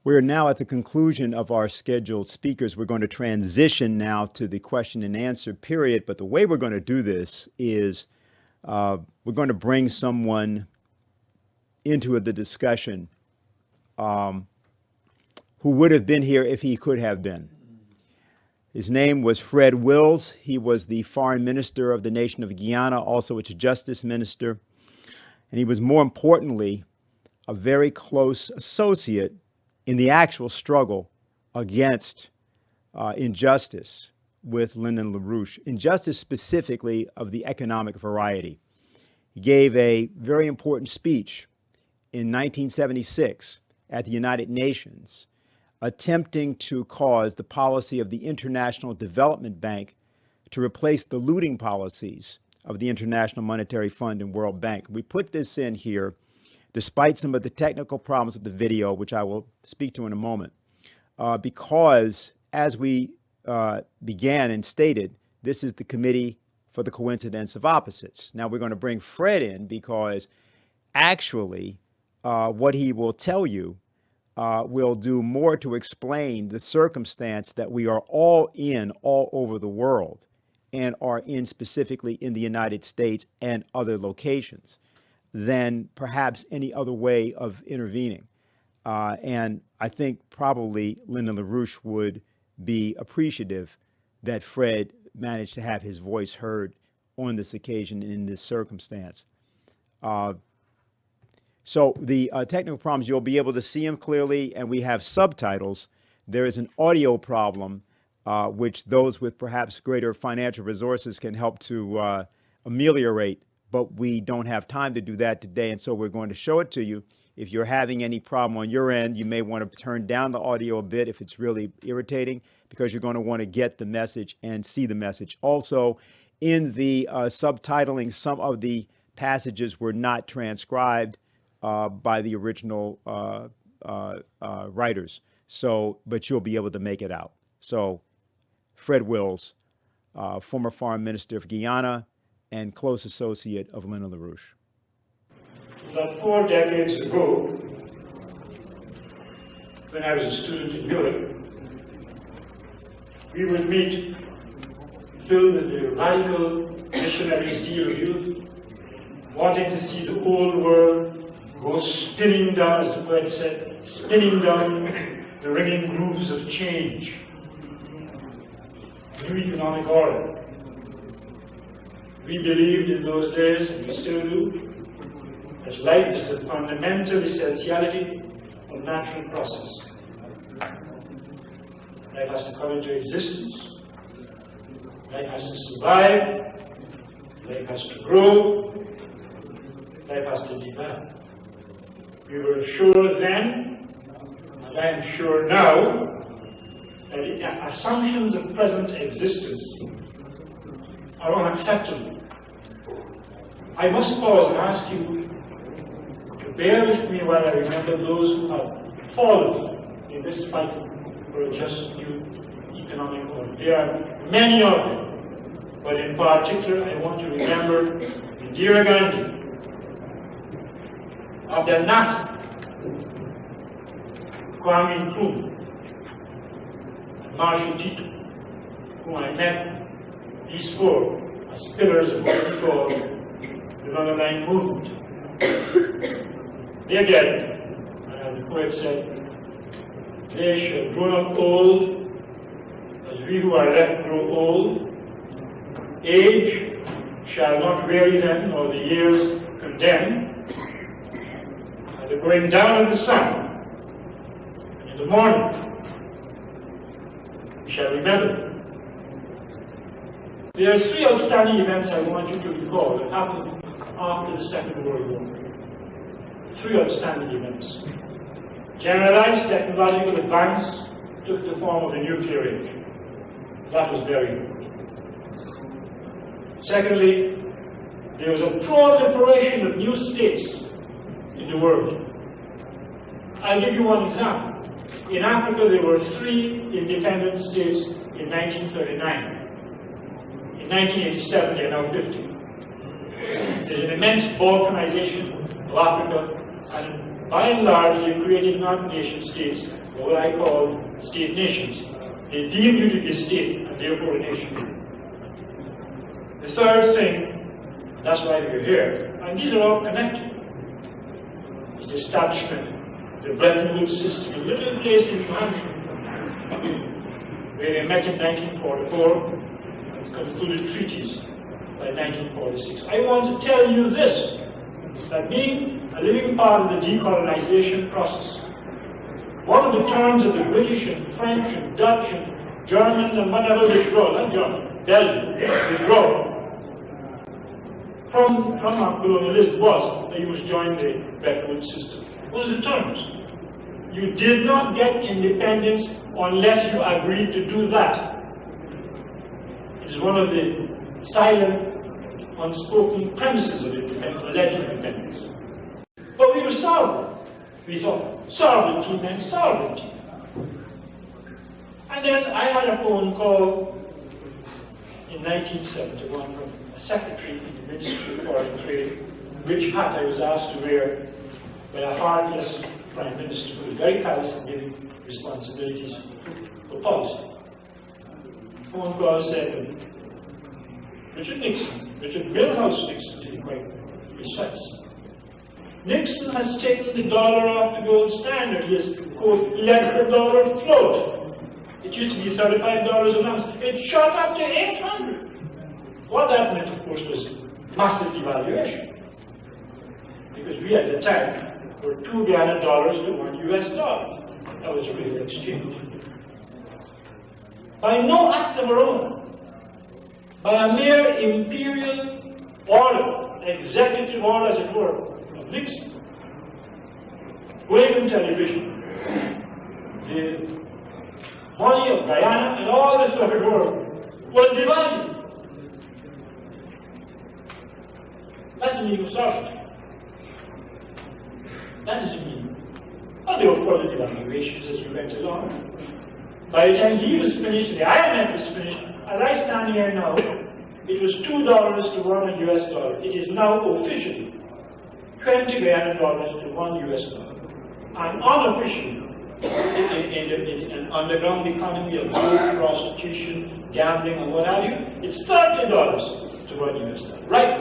We're now at the conclusion of our scheduled speakers. We're going to transition now to the question and answer period. But the way we're going to do this is we're going to bring someone into the discussion who would have been here if he could have been. His name was Fred Wills. He was the foreign minister of the nation of Guyana, also its justice minister. And he was, more importantly, a very close associate in the actual struggle against injustice with Lyndon LaRouche, injustice specifically of the economic variety. He gave a very important speech in 1976 at the United Nations, attempting to cause the policy of the International Development Bank to replace the looting policies of the International Monetary Fund and World Bank. We put this in here despite some of the technical problems with the video, which I will speak to in a moment, because as we began and stated, this is the Committee for the Coincidence of Opposites. Now we're going to bring Fred in because actually what he will tell you will do more to explain the circumstance that we are all in all over the world and are in specifically in the United States and other locations than perhaps any other way of intervening. And I think probably Lyndon LaRouche would be appreciative that Fred managed to have his voice heard on this occasion in this circumstance. So the technical problems, you'll be able to see them clearly, and we have subtitles. There is an audio problem, which those with perhaps greater financial resources can help to ameliorate, but we don't have time to do that today, and so we're going to show it to you. If you're having any problem on your end, you may want to turn down the audio a bit if it's really irritating, because you're going to want to get the message and see the message. Also, in the subtitling, some of the passages were not transcribed by the original writers. So, but you'll be able to make it out. So, Fred Wills, former foreign minister of Guyana and close associate of Lyndon LaRouche. About 4 decades ago, when I was a student in Europe, we would meet filled with the radical missionary zeal of youth, wanting to see the old world go spinning down, as the poet said, spinning down the ringing grooves of change, new economic order. We believed in those days, and we still do, that life is the fundamental essentiality of natural process. Life has to come into existence. Life has to survive. Life has to grow. Life has to develop. We were sure then, and I am sure now, that the assumptions of present existence are unacceptable. I must pause and ask you to bear with me while I remember those who have fallen in this fight for a just new economic order. There are many of them, but in particular I want to remember Indira Gandhi, Abdel Nasser, Kwame Nkrumah, and Marshal Tito, whom I met, these four, as pillars of what we call the non-aligned movement. They again, as the poet said, they shall grow up old, as we who are left grow old. Age shall not weary them, nor the years condemn. At the going down of the sun, and in the morning, we shall remember. There are 3 outstanding events I want you to recall that happened after the Second World War. 3 outstanding events. Generalized technological advance took the form of the nuclear age. That was very important. Secondly, there was a proliferation of new states in the world. I'll give you one example. In Africa, there were 3 independent states in 1939. In 1987, there are now 50. There's an immense balkanization of Africa, and by and large, they created not nation states, but what I call state nations. They deemed you to be a state, and therefore a nation. The third thing, that's why we're here, and these are all connected, is the establishment, the Bretton Woods system, a little place in New Hampshire, where they met in 1944 and concluded treaties by 1946. I want to tell you this, that being a living part of the decolonization process, one of the terms of the British and French and Dutch and German and whatever withdrawal, not German, Belgium, withdrawal from our colonialism was that you must join the Bretton Woods system. What are the terms? You did not get independence unless you agreed to do that. It is one of the silent, unspoken premises of independence, alleged independence. But we were sovereign. We thought, sovereignty meant sovereignty. And then I had a phone call in 1971 from a secretary in the Ministry of Foreign Trade, which hat I was asked to wear by a heartless Prime Minister who was very callous in giving responsibilities for policy. The phone call said, Richard Milhouse Nixon, to be quite precise. Nixon has taken the dollar off the gold standard. He has, quote, let the dollar float. It used to be $35 an ounce. It shot up to $800. What that meant, of course, was massive devaluation. Because we at the time were 2 Guyana dollars to 1 US dollar. That was a real exchange. By no act of our own, by a mere imperial order, executive order as it were, of Nixon, Waving television, the money of Guyana and all the third world was divided. That's the meaning of sovereignty. That is the meaning. Well, there were further devaluations as we went along. By the time he was finished, the IMF was finished, as I stand here now, it was $2 to 1 US dollar. It is now officially 20 Guyana dollars to 1 US dollar. And unofficially, in an underground economy of gold, prostitution, gambling, and what have you, it's $30 to 1 US dollar. Right?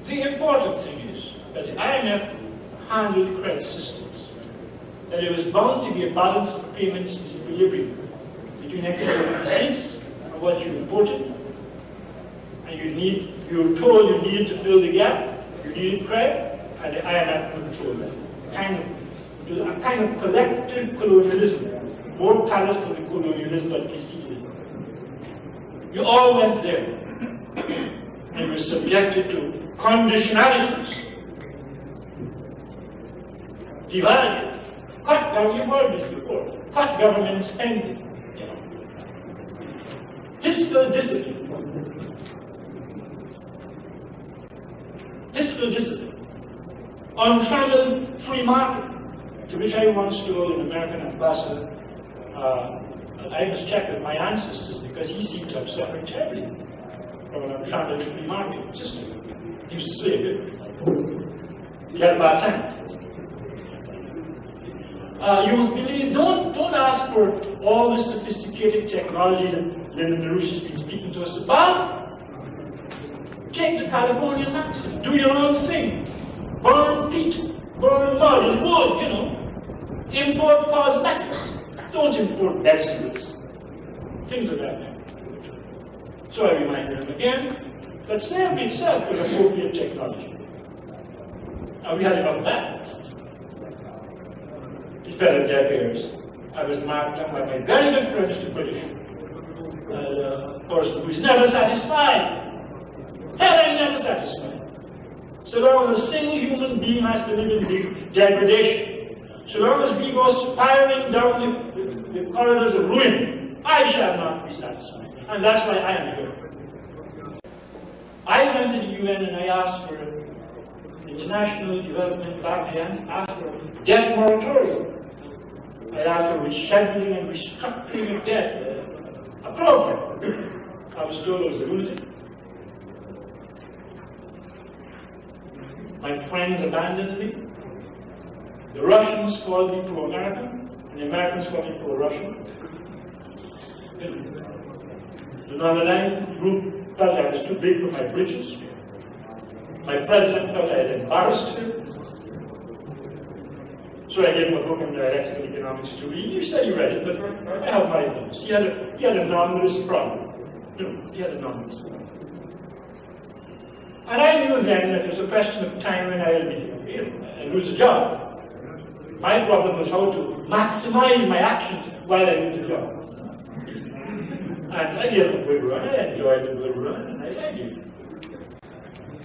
The important thing is that the IMF handled credit systems, that it was bound to be a balance of payments disequilibrium between export receipts and what you imported, and you were told you needed to fill the gap, you needed credit, and the IMF controlled that. It was a kind of collective colonialism, more callous than the colonialism that preceded it. You all went there, and you were subjected to conditionalities. Divided. Cut government, you've heard this before. Cut government spending. Fiscal discipline. Fiscal discipline. Untrammeled free market, to which I once told an American ambassador, I must check with my ancestors because he seemed to have suffered terribly from an untrammeled free market system. He was a slave. He had a bad time. You must believe, don't ask for all the sophisticated technology that Lyndon LaRouche has been speaking to us about. Take the California maxim, do your own thing. Burn peat, burn mud and wood, Import cosmetics. Don't import medicines. Things of that nature. So I reminded him again that slavery itself was appropriate technology. And we had enough that. It fell in deaf ears. I was marked down by my very good friend, Mr. British, a person who's never satisfied. Hell, never satisfied. So long as a single human being has to live in degradation, so long as we go spiraling down the corridors of ruin, I shall not be satisfied. And that's why I am here. I went to the UN and I asked for international development back then, asked for a debt moratorium. I asked for rescheduling and restructuring of debt, a program. I was told it was a lunatic. My friends abandoned me. The Russians called me pro-American, and the Americans called me pro-Russian. The non-aligned group felt I was too big for my britches. My president felt I had embarrassed him. So I gave him a book on dialectical economics to read. You said you read it, but I have my notes. He had a anomalous problem. He had an anomalous problem. And I knew then that it was a question of time when I would lose a job. My problem was how to maximize my actions while I lose a job. And I gave a good run, I enjoyed the good run, and I liked it.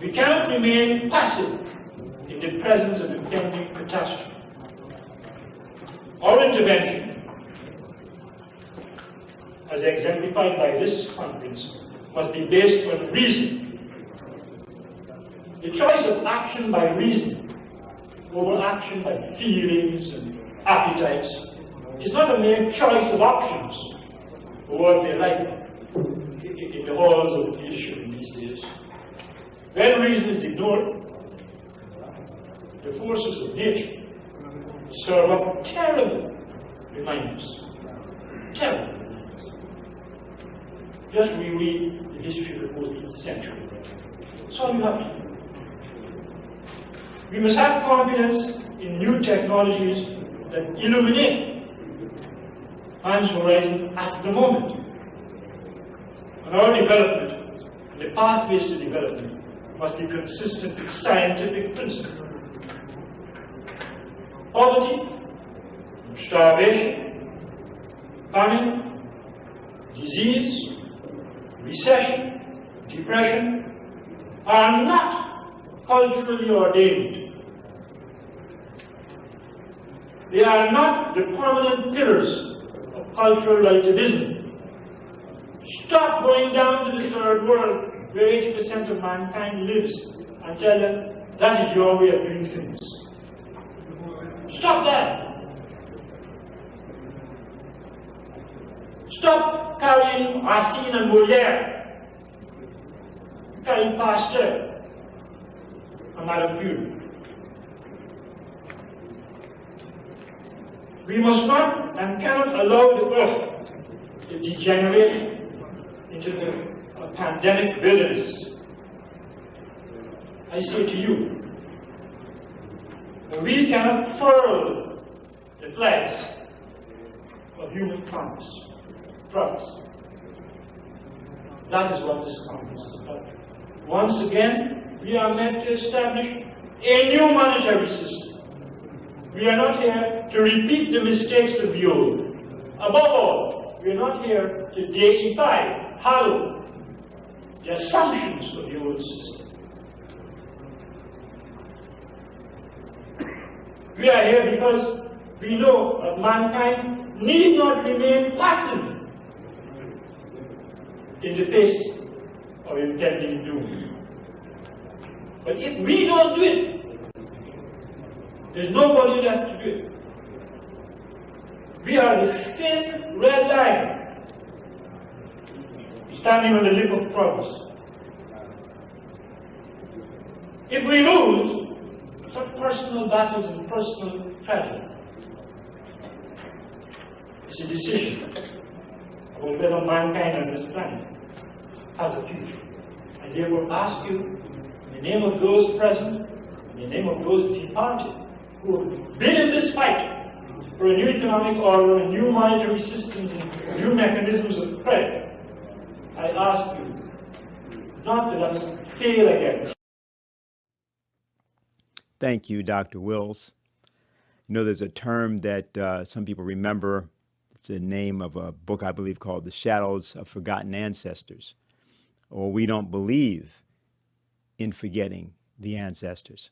We cannot remain passive in the presence of impending catastrophe. Our intervention, as exemplified by this conference, must be based on reason. The choice of action by reason over action by feelings and appetites is not a mere choice of options for what they like in the halls of leadership in these days. When reason is ignored, the forces of nature serve up terrible reminders. Terrible reminders. Just reread the history of the 14th century. That's all you have to do. We must have confidence in new technologies that illuminate man's horizon at the moment. And our development, the pathways to development, must be consistent with scientific principles. Poverty, starvation, famine, disease, recession, depression are not culturally ordained. They are not the prominent pillars of cultural relativism. Stop going down to the third world where 80% of mankind lives and tell them that is your way of doing things. Stop that. Stop carrying Racine and Molière. Carry Pasteur and Madame Curie. We must not and cannot allow the earth to degenerate into a pandemic wilderness. I say to you, we cannot furl the flags of human progress. That is what this conference is about. Once again, we are meant to establish a new monetary system. We are not here to repeat the mistakes of the old. Above all, we are not here to deify, hallow the assumptions of the old system. We are here because we know that mankind need not remain passive in the face of impending doom. But if we don't do it, there's nobody left to do it. We are the thin red line standing on the lip of progress. If we lose, such personal battles and personal tragedy, it's a decision about whether mankind on this planet has a future. I therefore ask you, in the name of those present, in the name of those departed, who have been in this fight for a new economic order, a new monetary system, and new mechanisms of credit, I ask you not to let us fail again. Thank you, Dr. Wills. You know, there's a term that some people remember. It's the name of a book, I believe, called The Shadows of Forgotten Ancestors, or we don't believe in forgetting the ancestors.